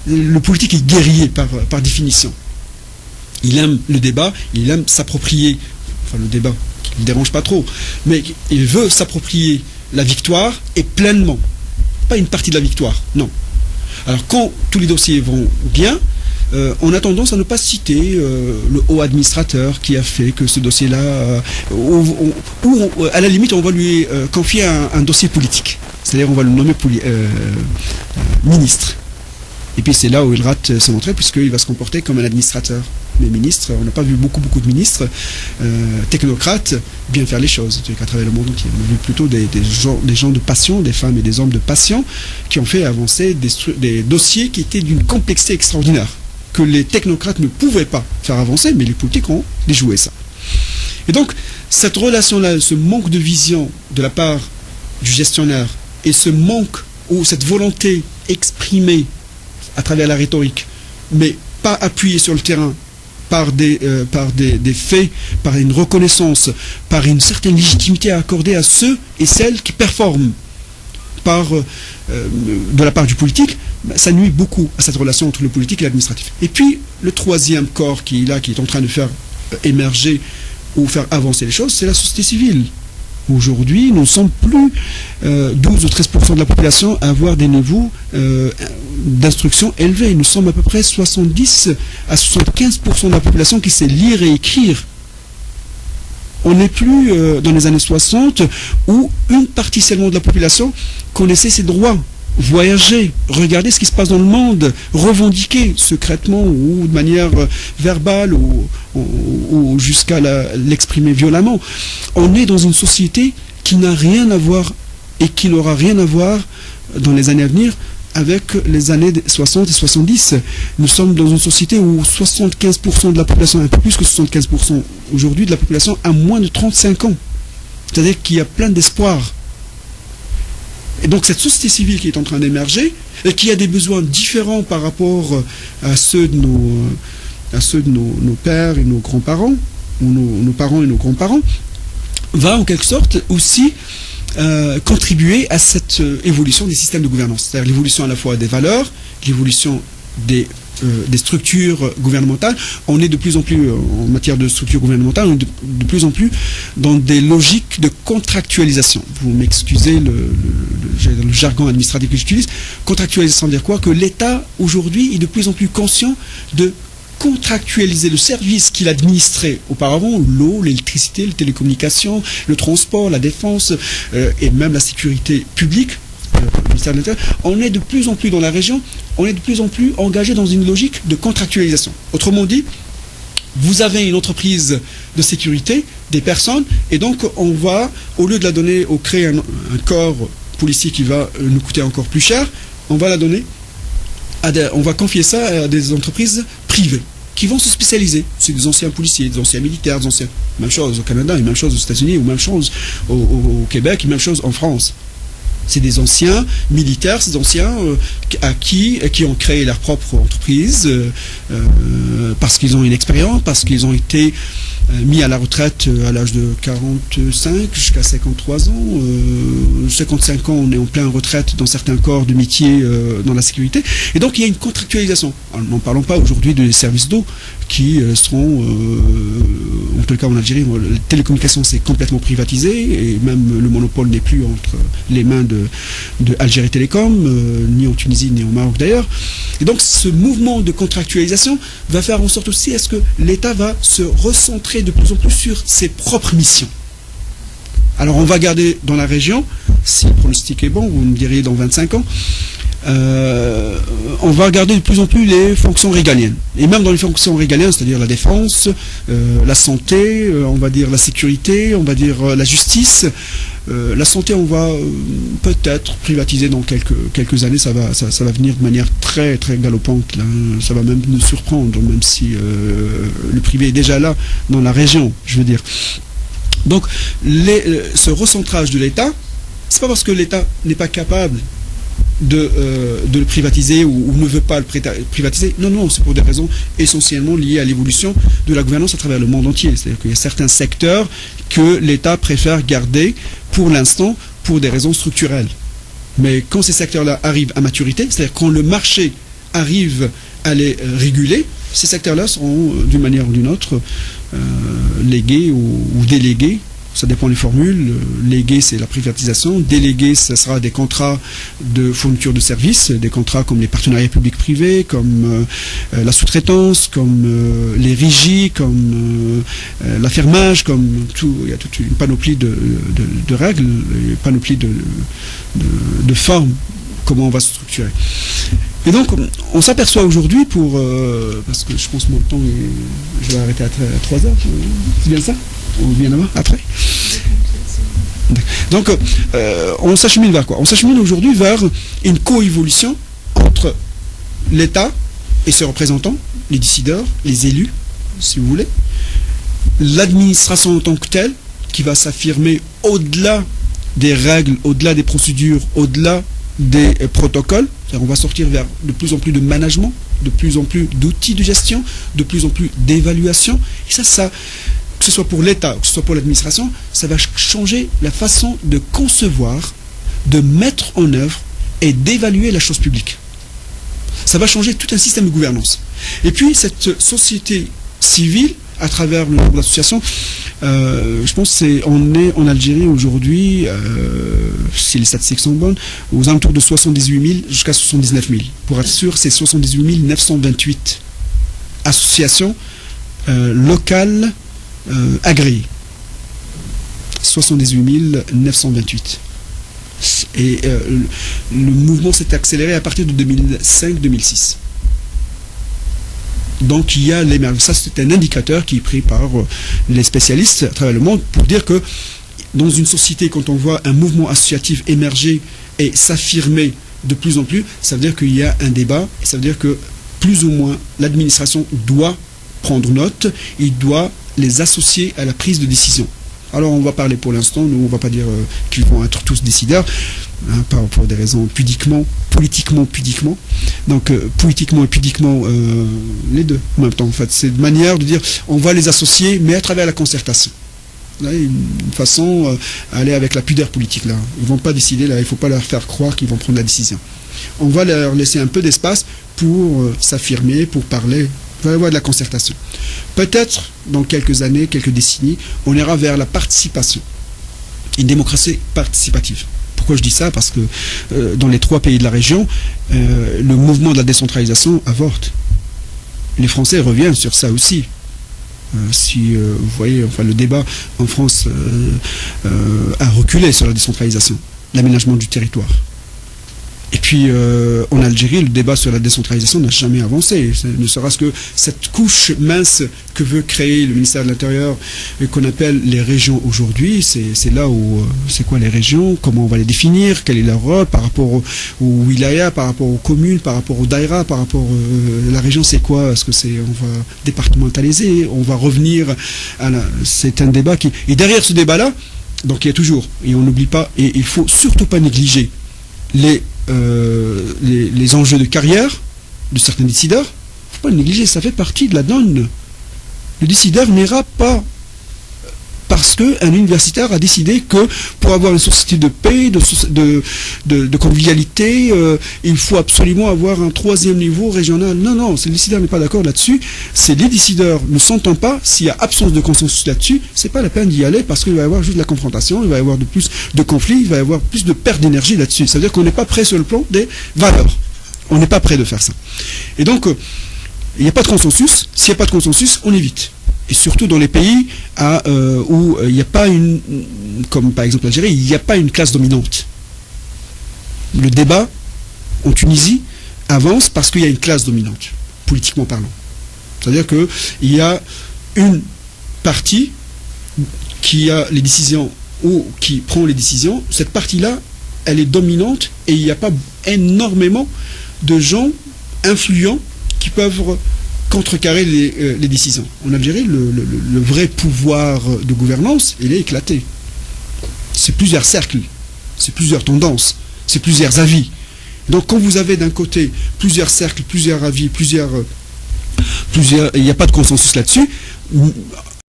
Le politique est guerrier par définition. Il aime le débat, il aime s'approprier, enfin le débat qui ne le dérange pas trop, mais il veut s'approprier la victoire et pleinement. Pas une partie de la victoire, non. Alors quand tous les dossiers vont bien, on a tendance à ne pas citer le haut administrateur qui a fait que ce dossier-là, ou à la limite on va lui confier un dossier politique. C'est-à-dire on va le nommer ministre. Et puis c'est là où il rate son entrée puisqu'il va se comporter comme un administrateur. Les ministres, on n'a pas vu beaucoup de ministres technocrates bien faire les choses à travers le monde entier. On a vu plutôt des gens de passion, des femmes et des hommes de passion qui ont fait avancer des dossiers qui étaient d'une complexité extraordinaire, que les technocrates ne pouvaient pas faire avancer, mais les politiques ont déjoué ça. Et donc, cette relation-là, ce manque de vision de la part du gestionnaire et ce manque ou cette volonté exprimée à travers la rhétorique, mais pas appuyée sur le terrain par des faits, par une reconnaissance, par une certaine légitimité à accorder à ceux et celles qui performent de la part du politique, ça nuit beaucoup à cette relation entre le politique et l'administratif. Et puis, le troisième corps qui est en train de faire émerger ou faire avancer les choses, c'est la société civile. Aujourd'hui, nous ne sommes plus 12 ou 13% de la population à avoir des niveaux d'instruction élevés. Nous sommes à peu près 70 à 75% de la population qui sait lire et écrire. On n'est plus dans les années 60 où une partie seulement de la population connaissait ses droits, voyager, regarder ce qui se passe dans le monde, revendiquer secrètement ou de manière verbale ou jusqu'à l'exprimer violemment. On est dans une société qui n'a rien à voir et qui n'aura rien à voir dans les années à venir avec les années 60 et 70. Nous sommes dans une société où 75% de la population, un peu plus que 75% aujourd'hui de la population, a moins de 35 ans. C'est-à-dire qu'il y a plein d'espoir. Et donc cette société civile qui est en train d'émerger, et qui a des besoins différents par rapport à ceux de nos pères et nos grands-parents, ou nos parents et nos grands-parents, va en quelque sorte aussi contribuer à cette évolution des systèmes de gouvernance. C'est-à-dire l'évolution à la fois des valeurs, l'évolution des structures gouvernementales. On est de plus en plus, en matière de structures gouvernementales, on est de plus en plus dans des logiques de contractualisation. Vous m'excusez le jargon administratif que j'utilise. Contractualisation, dire quoi? Que l'État, aujourd'hui, est de plus en plus conscient de contractualiser le service qu'il administrait auparavant, l'eau, l'électricité, les télécommunications, le transport, la défense et même la sécurité publique, le ministère de l'Intérieur. On est de plus en plus dans la région, on est de plus en plus engagé dans une logique de contractualisation. Autrement dit, vous avez une entreprise de sécurité, des personnes, et donc on va, au lieu de la donner, ou créer un corps policier qui va nous coûter encore plus cher, on va la donner on va confier ça à des entreprises privées qui vont se spécialiser. C'est des anciens policiers, des anciens militaires, même chose au Canada, et même chose aux États-Unis, ou même chose au Québec, et même chose en France. C'est des anciens militaires, ces anciens qui ont créé leur propre entreprise parce qu'ils ont une expérience, parce qu'ils ont été mis à la retraite à l'âge de 45 jusqu'à 53 ans. 55 ans, on est en pleine retraite dans certains corps de métier dans la sécurité. Et donc il y a une contractualisation. N'en parlons pas aujourd'hui des services d'eau qui seront, en tout cas en Algérie, les télécommunications c'est complètement privatisé et même le monopole n'est plus entre les mains de Algérie Télécom, ni en Tunisie ni au Maroc d'ailleurs. Et donc ce mouvement de contractualisation va faire en sorte aussi à ce que l'État va se recentrer de plus en plus sur ses propres missions. Alors on va garder dans la région, si le pronostic est bon, vous me diriez dans 25 ans, on va regarder de plus en plus les fonctions régaliennes. Et même dans les fonctions régaliennes, c'est-à-dire la défense, la santé, on va dire la sécurité, on va dire la justice. La santé, on va peut-être privatiser dans quelques années, ça va venir de manière très très galopante. Là. Ça va même nous surprendre, même si le privé est déjà là dans la région, je veux dire. Donc ce recentrage de l'État, c'est pas parce que l'État n'est pas capable de le privatiser ou ne veut pas le privatiser. Non, c'est pour des raisons essentiellement liées à l'évolution de la gouvernance à travers le monde entier. C'est-à-dire qu'il y a certains secteurs que l'État préfère garder pour l'instant pour des raisons structurelles. Mais quand ces secteurs-là arrivent à maturité, c'est-à-dire quand le marché arrive à les réguler, ces secteurs-là seront d'une manière ou d'une autre légués ou délégués. Ça dépend des formules. Légué, c'est la privatisation. Délégué, ce sera des contrats de fourniture de services, des contrats comme les partenariats publics-privés, comme la sous-traitance, comme les régies, comme l'affermage, comme tout. Il y a toute une panoplie de règles, une panoplie de formes, comment on va se structurer. Et donc, on s'aperçoit aujourd'hui parce que je pense que mon temps, je vais arrêter à 3 heures. C'est bien ça? Ou bien avant? Après? Donc, on s'achemine vers quoi? On s'achemine aujourd'hui vers une coévolution entre l'État et ses représentants, les décideurs, les élus, si vous voulez, l'administration en tant que telle, qui va s'affirmer au-delà des règles, au-delà des procédures, au-delà des protocoles. On va sortir vers de plus en plus de management, de plus en plus d'outils de gestion, de plus en plus d'évaluation. Et ça, que ce soit pour l'État, que ce soit pour l'administration, ça va changer la façon de concevoir, de mettre en œuvre et d'évaluer la chose publique. Ça va changer tout un système de gouvernance. Et puis, cette société civile, à travers le nombre d'associations, je pense qu'on est en Algérie aujourd'hui, si les statistiques sont bonnes, aux alentours de 78 000 jusqu'à 79 000. Pour être sûr, c'est 78 928 associations locales agréées. 78 928. Et le mouvement s'est accéléré à partir de 2005-2006. Donc il y a l'émergence. Ça, c'est un indicateur qui est pris par les spécialistes à travers le monde pour dire que dans une société, quand on voit un mouvement associatif émerger et s'affirmer de plus en plus, ça veut dire qu'il y a un débat, et ça veut dire que plus ou moins l'administration doit prendre note, il doit les associer à la prise de décision. Alors on va parler pour l'instant, nous on ne va pas dire qu'ils vont être tous décideurs, hein, pour des raisons politiquement pudiquement. Donc politiquement et pudiquement, les deux en même temps en fait. C'est une manière de dire on va les associer, mais à travers la concertation. Là, une façon aller avec la pudeur politique là. Ils ne vont pas décider là, il ne faut pas leur faire croire qu'ils vont prendre la décision. On va leur laisser un peu d'espace pour s'affirmer, pour parler. Il va y avoir de la concertation. Peut-être, dans quelques années, quelques décennies, on ira vers la participation. Une démocratie participative. Pourquoi je dis ça? Parce que dans les 3 pays de la région, le mouvement de la décentralisation avorte. Les Français reviennent sur ça aussi. Si vous voyez, enfin, le débat en France a reculé sur la décentralisation, l'aménagement du territoire. Et puis, en Algérie, le débat sur la décentralisation n'a jamais avancé. Ne serait-ce que cette couche mince que veut créer le ministère de l'Intérieur et qu'on appelle les régions aujourd'hui, c'est là où, c'est quoi les régions, comment on va les définir, quel est leur rôle par rapport au wilaya, par rapport aux communes, par rapport au daïra, par rapport la région, c'est quoi? Est-ce que on va départementaliser, on va revenir à c'est un débat qui... Et derrière ce débat-là, donc il y a toujours, et on n'oublie pas, et il faut surtout pas négliger les enjeux de carrière de certains décideurs. Il ne faut pas le négliger, ça fait partie de la donne. Le décideur n'ira pas parce qu'un universitaire a décidé que pour avoir une société de paix, de convivialité, il faut absolument avoir un 3e niveau régional. Non, non, le décideur n'est pas d'accord là-dessus. Les décideurs ne s'entendent pas. S'il y a absence de consensus là-dessus, c'est pas la peine d'y aller parce qu'il va y avoir juste de la confrontation, il va y avoir plus de conflits, il va y avoir plus de perte d'énergie là-dessus. Ça veut dire qu'on n'est pas prêt sur le plan des valeurs. On n'est pas prêt de faire ça. Et donc, il n'y a pas de consensus. S'il n'y a pas de consensus, on évite. Et surtout dans les pays où il n'y a pas comme par exemple l'Algérie, il n'y a pas une classe dominante. Le débat en Tunisie avance parce qu'il y a une classe dominante, politiquement parlant. C'est-à-dire qu'il y a une partie qui a les décisions ou qui prend les décisions. Cette partie-là, elle est dominante et il n'y a pas énormément de gens influents qui peuvent contrecarrer les décisions. En Algérie, le vrai pouvoir de gouvernance, il est éclaté. C'est plusieurs cercles, c'est plusieurs tendances, c'est plusieurs avis. Donc quand vous avez d'un côté plusieurs cercles, plusieurs avis, il n'y a pas de consensus là-dessus,